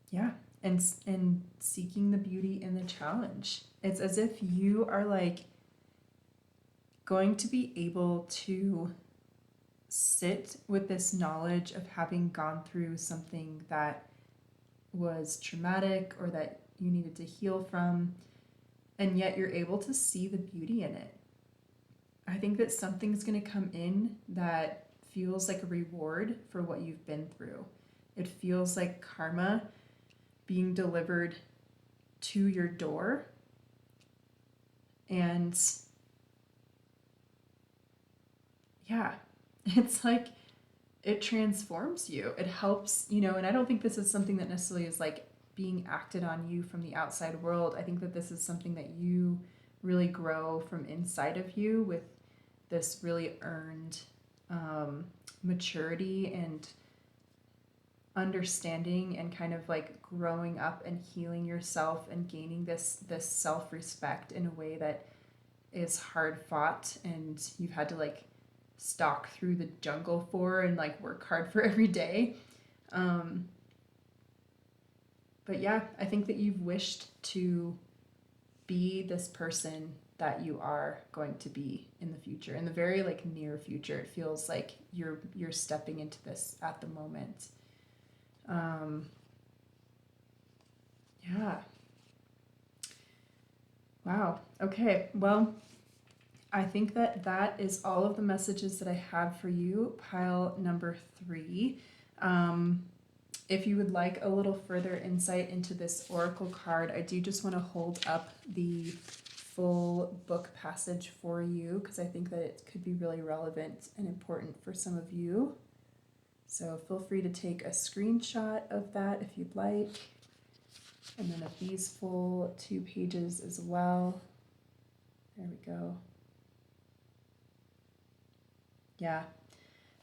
[SPEAKER 1] Yeah, and seeking the beauty in the challenge. It's as if you are like going to be able to sit with this knowledge of having gone through something that was traumatic or that you needed to heal from, and yet you're able to see the beauty in it. I think that something's going to come in that feels like a reward for what you've been through. It feels like karma being delivered to your door. And yeah, it's like it transforms you. It helps, you know, and I don't think this is something that necessarily is like being acted on you from the outside world. I think that this is something that you really grow from inside of you with this really earned maturity and understanding, and kind of like growing up and healing yourself and gaining this self-respect in a way that is hard fought, and you've had to like stalk through the jungle for and like work hard for every day. But yeah, I think that you've wished to be this person that you are going to be in the future, in the very like near future. It feels like you're stepping into this at the moment. Yeah. Wow. Okay. Well, I think that that is all of the messages that I have for you, pile number 3. If you would like a little further insight into this oracle card, I do just want to hold up the full book passage for you, because I think that it could be really relevant and important for some of you. So feel free to take a screenshot of that if you'd like. And then of these full 2 pages as well. There we go. Yeah,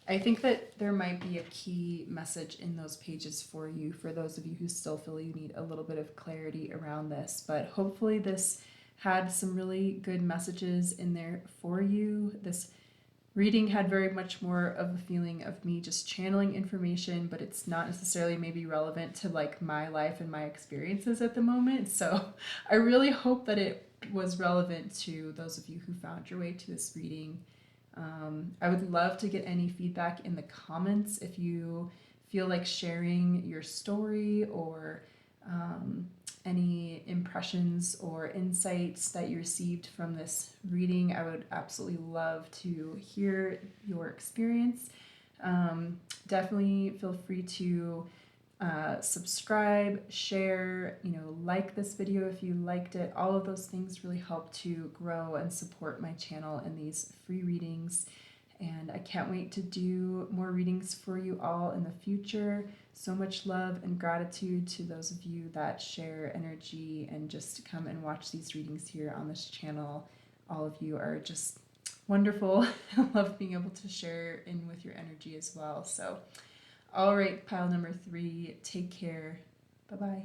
[SPEAKER 1] I think that there might be a key message in those pages for you, for those of you who still feel you need a little bit of clarity around this. But hopefully this had some really good messages in there for you. This reading had very much more of a feeling of me just channeling information, but it's not necessarily maybe relevant to like my life and my experiences at the moment. So I really hope that it was relevant to those of you who found your way to this reading. I would love to get any feedback in the comments if you feel like sharing your story, or any impressions or insights that you received from this reading. I would absolutely love to hear your experience. Definitely feel free to subscribe, share, like this video if you liked it. All of those things really help to grow and support my channel and these free readings. And I can't wait to do more readings for you all in the future. So much love and gratitude to those of you that share energy and just come and watch these readings here on this channel. All of you are just wonderful. I love being able to share in with your energy as well. So all right, pile number 3, take care. Bye-bye.